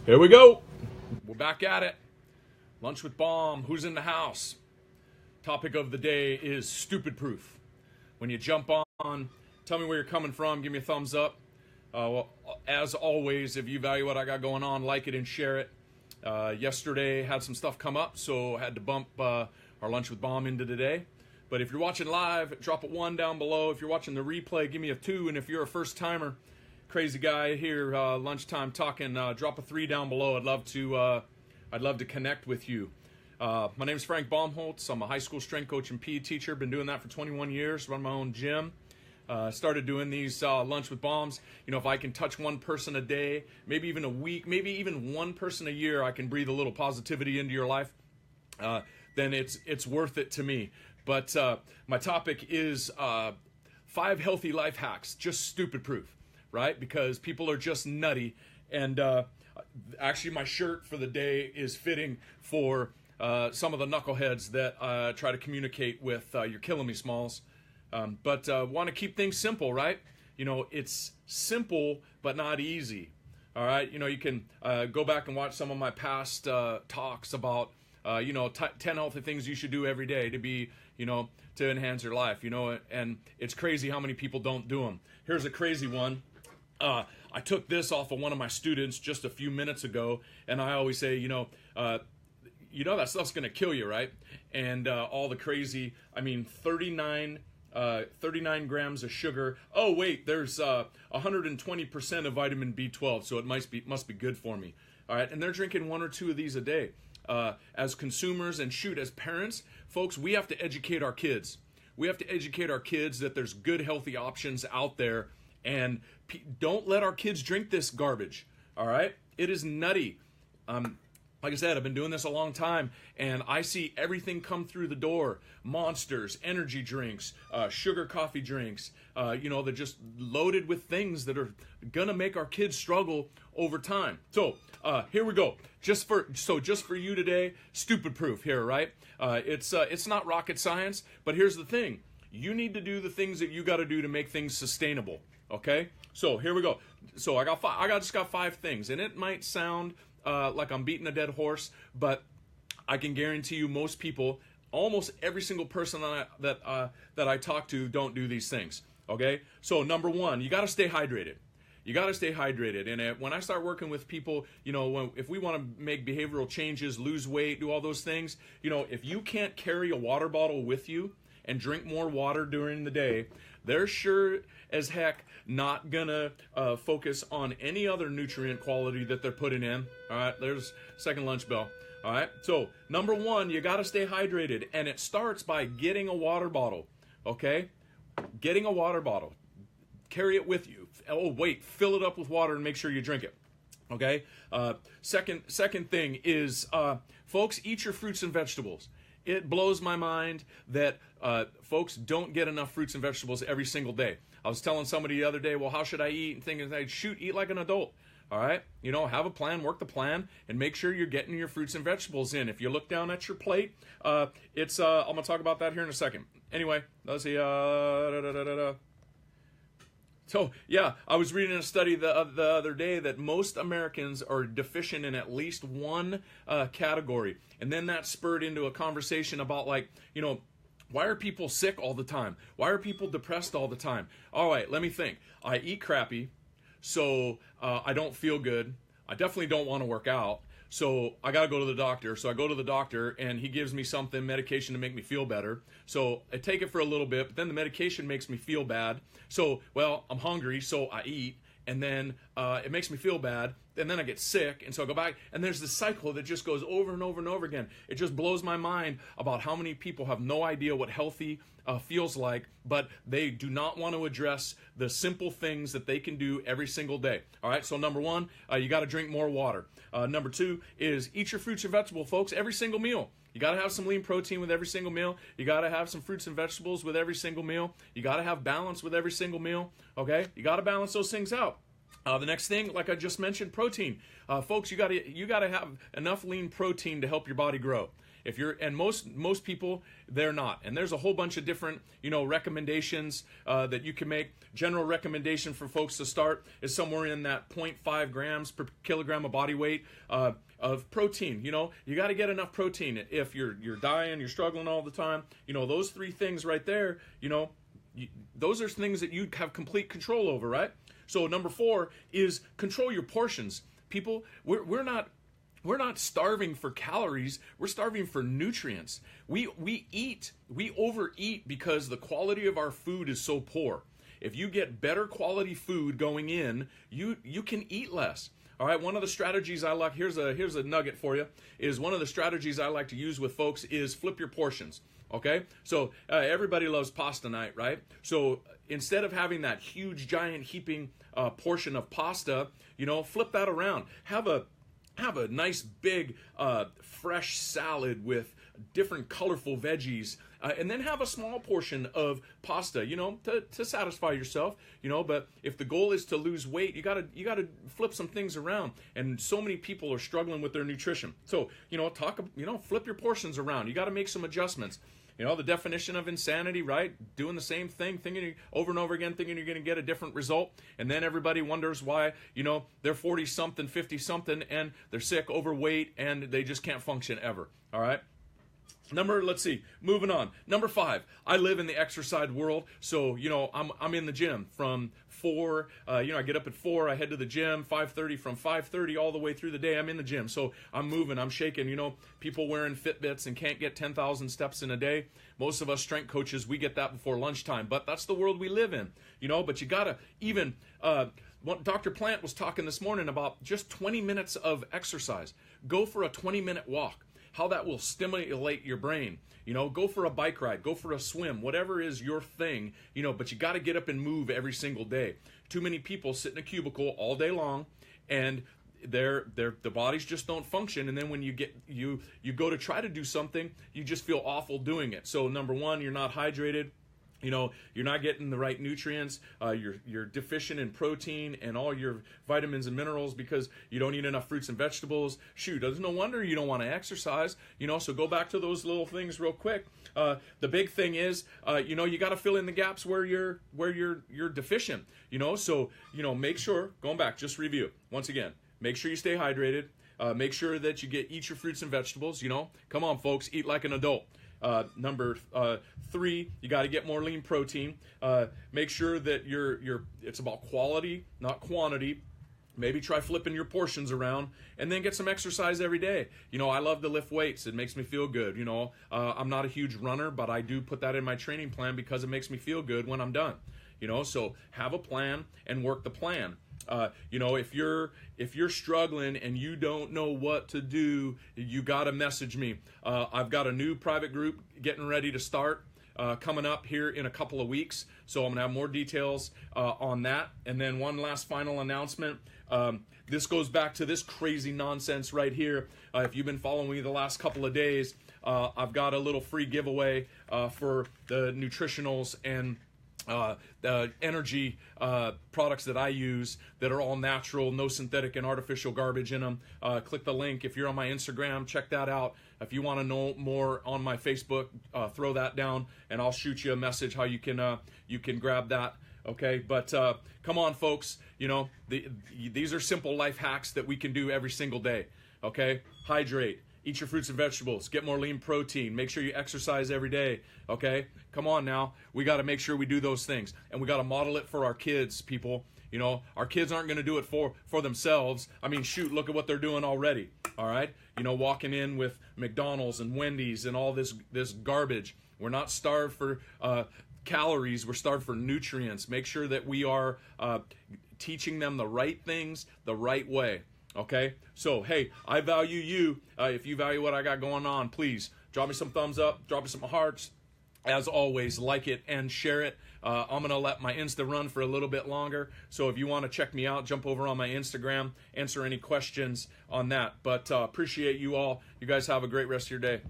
Here we go. We're back at it. Lunch with Baum. Who's in the house? Topic of the day is stupid proof. When you jump on, tell me where you're coming from. Give me a thumbs up. Well, as always, if you value what I got going on, like it and share it. Yesterday had some stuff come up, so I had to bump our Lunch with Baum into today. But if you're watching live, drop a 1 down below. If you're watching the replay, give me a 2. And if you're a first timer, crazy guy here, lunchtime talking, drop a 3 down below. I'd love to connect with you. My name is Frank Baumholtz. I'm a high school strength coach and PE teacher. Been doing that for 21 years. Run my own gym. Started doing these Lunch with Baums. You know, if I can touch one person a day, maybe even a week, maybe even one person a year, I can breathe a little positivity into your life. Then it's worth it to me. But my topic is 5 healthy life hacks, just stupid proof. Right? Because people are just nutty. And actually my shirt for the day is fitting for some of the knuckleheads that try to communicate with You're Killing Me Smalls. But want to keep things simple, right? You know, it's simple but not easy. All right? You know, you can go back and watch some of my past talks about, 10 healthy things you should do every day to be, to enhance your life, and it's crazy how many people don't do them. Here's a crazy one. I took this off of one of my students just a few minutes ago, and I always say, that stuff's going to kill you, right? And all the crazy, 39 grams of sugar. Oh, wait, there's 120% of vitamin B12, so it must be good for me. All right, and they're drinking 1 or 2 of these a day. As consumers and as parents, folks, we have to educate our kids. We have to educate our kids that there's good, healthy options out there. And don't let our kids drink this garbage, all right? It is nutty. Like I said, I've been doing this a long time, and I see everything come through the door. Monsters, energy drinks, sugar coffee drinks. They're just loaded with things that are going to make our kids struggle over time. So here we go. Just for you today, stupid proof here, right? It's not rocket science, but here's the thing. You need to do the things that you got to do to make things sustainable. Okay, so here we go. So I just got 5 things, and it might sound like I'm beating a dead horse, but I can guarantee you, most people, almost every single person that I talk to, don't do these things. Okay, so number 1, you got to stay hydrated. You got to stay hydrated, and when I start working with people, if we want to make behavioral changes, lose weight, do all those things, if you can't carry a water bottle with you and drink more water during the day, they're sure as heck not gonna focus on any other nutrient quality that they're putting in. All right, there's second lunch bell. All right, so number 1, you got to stay hydrated, and it starts by getting a water bottle. Okay, getting a water bottle, carry it with you. Oh wait, fill it up with water and make sure you drink it. Okay. Second thing is, folks, eat your fruits and vegetables. It blows my mind that folks don't get enough fruits and vegetables every single day. I was telling somebody the other day, well, how should I eat? And thinking, eat like an adult. All right? Have a plan, work the plan, and make sure you're getting your fruits and vegetables in. If you look down at your plate, I'm going to talk about that here in a second. Anyway, let's see. So, yeah, I was reading a study the other day that most Americans are deficient in at least one category. And then that spurred into a conversation about, why are people sick all the time? Why are people depressed all the time? All right, let me think. I eat crappy, so I don't feel good. I definitely don't want to work out, so I got to go to the doctor. So I go to the doctor, and he gives me medication to make me feel better. So I take it for a little bit, but then the medication makes me feel bad. So, I'm hungry, so I eat, and then it makes me feel bad, and then I get sick, and so I go back, and there's this cycle that just goes over and over and over again. It just blows my mind about how many people have no idea what healthy feels like, but they do not want to address the simple things that they can do every single day. All right, so number 1, you got to drink more water. Number 2 is eat your fruits and vegetables, folks, every single meal. You got to have some lean protein with every single meal. You got to have some fruits and vegetables with every single meal. You got to have balance with every single meal. Okay? You got to balance those things out. The next thing, like I just mentioned, protein. Folks, you got to have enough lean protein to help your body grow. And most people, they're not. And there's a whole bunch of different, recommendations that you can make. General recommendation for folks to start is somewhere in that 0.5 grams per kilogram of body weight of protein. You got to get enough protein. If you're dying, you're struggling all the time, those three things right there, those are things that you have complete control over, right? So number 4 is control your portions. People, we're not starving for calories. We're starving for nutrients. We overeat because the quality of our food is so poor. If you get better quality food going in, you can eat less. All right, one of the strategies I like, here's a nugget for you, is one of the strategies I like to use with folks is flip your portions. Okay, so everybody loves pasta night, right? So instead of having that huge, giant, heaping portion of pasta, flip that around. Have a nice, big, fresh salad with different colorful veggies, and then have a small portion of pasta, to satisfy yourself, but if the goal is to lose weight, you gotta flip some things around, and so many people are struggling with their nutrition. So, flip your portions around. You gotta make some adjustments. The definition of insanity, right? Doing the same thing, thinking over and over again, thinking you're going to get a different result. And then everybody wonders why, they're 40-something, 50-something, and they're sick, overweight, and they just can't function ever. All right? Let's see, moving on. Number 5, I live in the exercise world, so, I'm in the gym from 4, I get up at 4, I head to the gym, 5:30, from 5:30 all the way through the day, I'm in the gym, so I'm moving, I'm shaking, people wearing Fitbits and can't get 10,000 steps in a day. Most of us strength coaches, we get that before lunchtime, but that's the world we live in, but you gotta even, Dr. Plant was talking this morning about just 20 minutes of exercise. Go for a 20-minute walk. How that will stimulate your brain. Go for a bike ride, go for a swim, whatever is your thing, but you got to get up and move every single day. Too many people sit in a cubicle all day long, and the bodies just don't function, and then when you go to try to do something, you just feel awful doing it. So number 1, you're not hydrated. You're not getting the right nutrients. You're deficient in protein and all your vitamins and minerals because you don't eat enough fruits and vegetables. Shoot, there's no wonder you don't want to exercise. So go back to those little things real quick. The big thing is, you got to fill in the gaps where you're deficient. So make sure, going back, just review once again. Make sure you stay hydrated. Make sure that you eat your fruits and vegetables. Come on, folks, eat like an adult. Number 3, you got to get more lean protein. Make sure that it's about quality, not quantity. Maybe try flipping your portions around, and then get some exercise every day. I love to lift weights. It makes me feel good. I'm not a huge runner, but I do put that in my training plan because it makes me feel good when I'm done. So have a plan and work the plan. If you're struggling and you don't know what to do, you got to message me. I've got a new private group getting ready to start coming up here in a couple of weeks. So I'm going to have more details on that. And then one last final announcement. This goes back to this crazy nonsense right here. If you've been following me the last couple of days, I've got a little free giveaway for the nutritionals and the energy products that I use that are all natural, no synthetic and artificial garbage in them. Click the link. If you're on my Instagram, check that out. If you want to know more on my Facebook, throw that down and I'll shoot you a message how you can grab that. Okay, but come on, folks. These are simple life hacks that we can do every single day. Okay, hydrate. Eat your fruits and vegetables. Get more lean protein. Make sure you exercise every day. Okay? Come on now. We got to make sure we do those things. And we got to model it for our kids, people. Our kids aren't going to do it for themselves. I mean, shoot, look at what they're doing already. All right? Walking in with McDonald's and Wendy's and all this garbage. We're not starved for calories. We're starved for nutrients. Make sure that we are teaching them the right things the right way. Okay, so hey, I value you. If you value what I got going on, please drop me some thumbs up, drop me some hearts. As always, like it and share it. I'm going to let my Insta run for a little bit longer. So if you want to check me out, jump over on my Instagram, answer any questions on that. But appreciate you all. You guys have a great rest of your day.